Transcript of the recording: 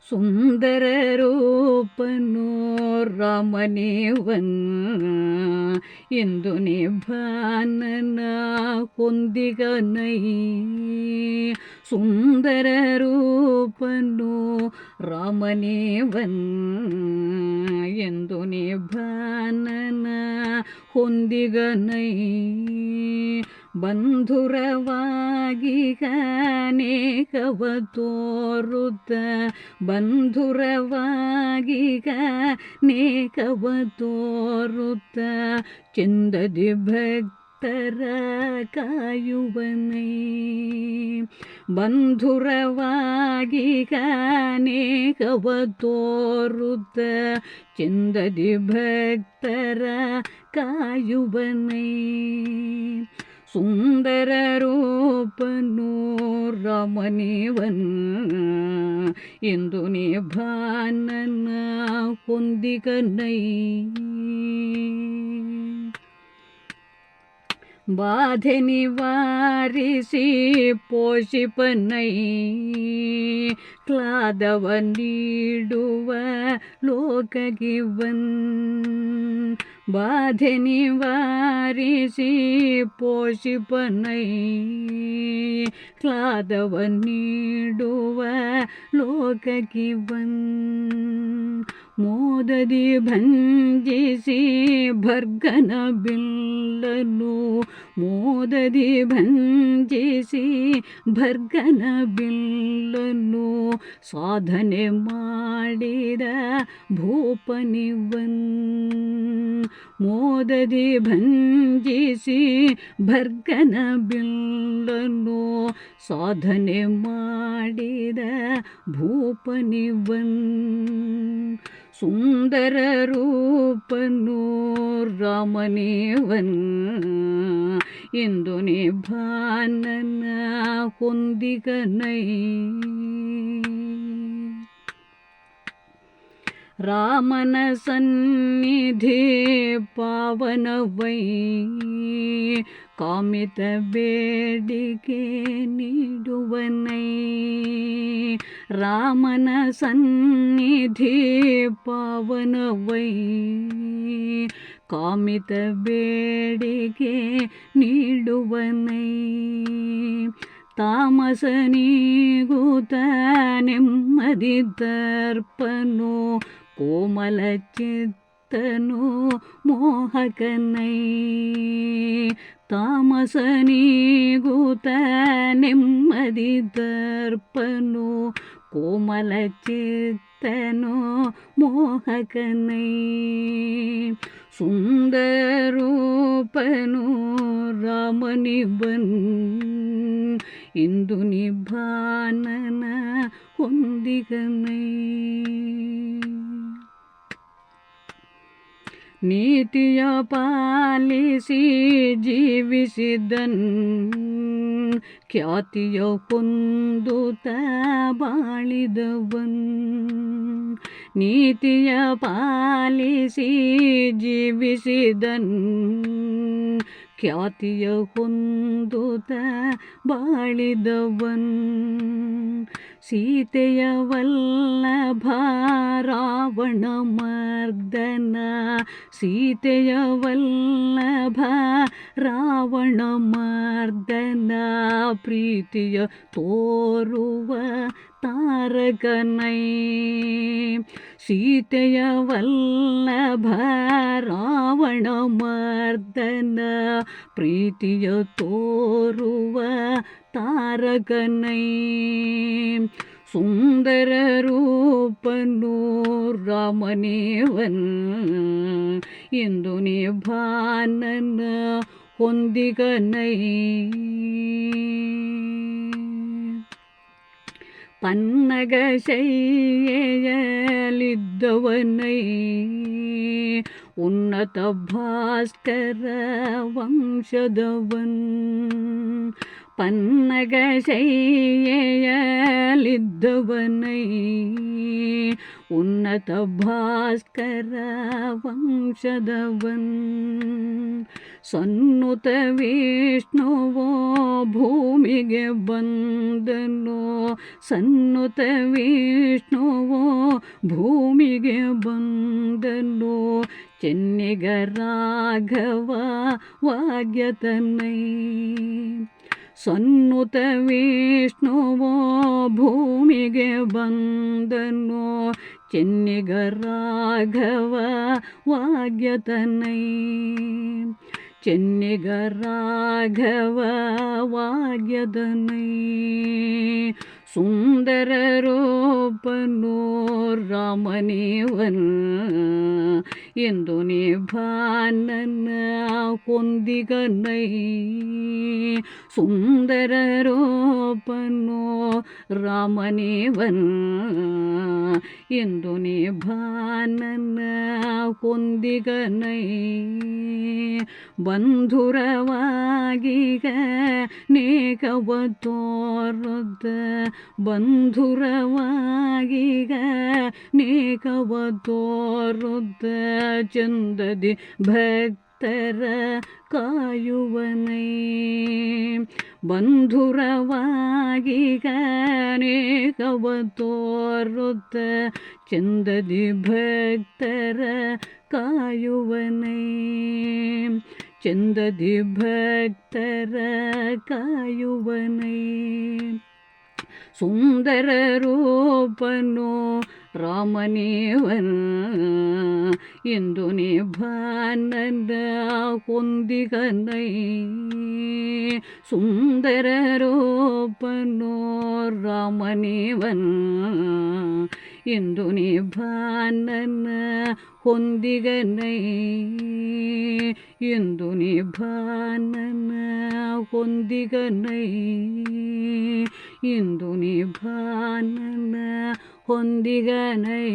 ಸುಂದರ ರೂಪನು ರಾಮನೇವನ್ ಎಂದು ನಿಭಾನನ ಹೊಂದಿಗನೈ. ಸುಂದರ ರೂಪನು ರಾಮನೇವನ್ ಎಂದು ನಿಭಾನನ ಹೊಂದಿಗನೈ. ಬಂಧುರವಾಗಿಗ ಅನೇಕವ ತೋರುತ್ತ ಬಂಧುರವಾಗಿಗ ನೇಕವ ತೋರುತ್ತ ಚಿಂದದಿ ಭಕ್ತರ ಕಾಯುವನೈ. ಬಂಧುರವಾಗಿಗ ನೇಕವ ತೋರುತ್ತ ಚಿಂದದಿ ಭಕ್ತರ ಕಾಯುವನೈ. ಸುಂದರ ರೂಪನು ರಾಮನೇವನ್ ಎಂದು ನಿಭಾನನ ಹೊಂದಿಗನೈ. ಬಾಧೆ ನಿವಾರಿಸಿ ಪೋಷಿಪನೈ. ಕ್ಲಾದವ ನೀಡುವ ಲೋಕಗಿವನ್. ಬಾಧೆ ನಿವಾರಿಸಿ ಪೋಷಿಪನೈ. ಕ್ಲಾದವ ನೀಡುವ ಲೋಕಗಿವನ್. ಮೋದದಿ ಭಂಜಿಸಿ ಭರ್ಗನ ಬಿಲ್ಲನು. ಮೋದದಿ ಭಂಜಿಸಿ ಭರ್ಗನ ಬಿಲ್ಲನು ಸಾಧನೆ ಮಾಡಿದ ಭೂಪನಿವನ್. ಮೋದದಿ ಭಂಜಿಸಿ ಭರ್ಗನ ಬಿಲ್ಲನು ಸಾಧನೆ ಮಾಡಿದ ಭೂಪನಿವನ್. ಸುಂದರ ರೂಪನು ರಾಮನೇವನ್ ಎಂದು ನಿಭಾನನ ಹೊಂದಿಗನೈ. ರಾಮನ ಸನ್ನಿಧಿ ಪಾವನವೈ. ಕಾಮಿತ ಬೇಡಿಕೆ ನೀಡುವನೈ. ರಾಮನ ಸನ್ನಿಧಿ ಪಾವನವೈ. ಕಾಮಿತ ಬೇಡಿಕೆ ನೀಡುವನೈ. ತಾಮಸ ನೀಗೂತ ನೆಮ್ಮದಿ ದರ್ಪನು ಕೋಮಲ ಚಿತ್ತನು ಮೋಹಕನೈ. ತಾಮಸ ನೀಗೂತ ನೆಮ್ಮದಿ ದರ್ಪನು ಕೋಮಲ ಚಿತ್ತನು ಮೋಹಕನೈ. ಸುಂದರೂಪನು ರಾಮನಿವನ್ ಇಂದು ನಿಭಾನನ ಹೊಂದಿಗನೈ. ನೀತಿಯ ಪಾಲಿಸಿ ಜೀವಿಸಿದನ್. ಖ್ಯಾತಿಯ ಹೊಂದುತ್ತ ಬಾಳಿದವನ್. ನೀತಿಯ ಪಾಲಿಸಿ ಜೀವಿಸಿದನ್. ಖ್ಯಾತಿಯ ಹೊಂದುತ್ತ ಬಾಳಿದವನ್. ಸೀತೆಯ ವಲ್ಲಭ ರಾವಣ ಮರ್ದನ. ಸೀತೆಯ ವಲ್ಲಭ ರಾವಣ ಮರ್ದನ ಪ್ರೀತಿಯ ತೋರುವ ತಾರಕನೈ. ಸೀತೆಯ ವಲ್ಲಭ ರಾವಣ ಮರ್ದನ ಪ್ರೀತಿಯ ತೋರುವ ತಾರಕನೈ. ಸುಂದರ ರೂಪನು ರಾಮನೇವನ್ ಎಂದು ನಿಭಾನನ ಹೊಂದಿಗನೈ. ಪನ್ನಗ ಶಯ್ಯೆಯಲಿದ್ದವನೈ. ಉನ್ನತ ಭಾಸ್ಕರ ವಂಶದವನ್. ಪನ್ನಗ ಶಯ್ಯೆಯಲಿದ್ದವನೈ. ಉನ್ನತ ಭಾಸ್ಕರ ವಂಶದವನ್ ಸನ್ನುತ ವಿಷ್ಣುವೋ ಭೂಮಿಗೆ ಬಂದನು ಸನ್ನುತ ವಿಷ್ಣುವೋ ಭೂಮಿಗೆ ಬಂದನು ಚೆನ್ನಿಗ ರಾಘವ ವಾಗ್ಯತನೈ ಸನ್ನುತ ವಿಷ್ಣುವೋ ಭೂಮಿಗೆ ಬಂದನು ಚೆನ್ನಿಗ ರಾಘವ ವಾಗ್ಯತನೈ ಚೆನ್ನಿಗ ರಾಘವ ವಾಗ್ಯತನೈ ಸುಂದರ ರೂಪನು ರಾಮನಿವನ್ ಎಂದು ನಿಭಾನನ ಹೊಂದಿಗನೈ ಸುಂದರ ರೂಪನು ರಾಮನಿವನ್ ಎಂದು ನಿಭಾನನ ಹೊಂದಿಗನೈ ಬಂಧುರವಾಗೀಗ ನೇಕವ ತೋರದ ಬಂಧುರವಾಗೀಗ ನೇಕವ ತೋರದ ಚಂದದಿ ಭಕ್ತರ ಕಾಯುವನೈ ಬಂಧುರವಾಗೀಗ ನೇಕವ ತೋರದ ಚಂದದಿ ಭಕ್ತರ ಕಾಯುವನೈ ಚಂದದಿ ಭಕ್ತರ ಕಾಯುವನೈ ಸುಂದರ ರೂಪನು ರಾಮನಿವನ್ ಎಂದು ನಿಭಾನನ ಹೊಂದಿಗನೈ ಸುಂದರ ರೂಪನು ರಾಮನಿವನ್ ಎಂದು ನಿಭಾನನ ಹೊಂದಿಗನೈ ಎಂದು ನಿಭಾನನ ಹೊಂದಿಗನೈ ಎಂದು ನಿಭಾನನ ಹೊಂದಿಗನೈ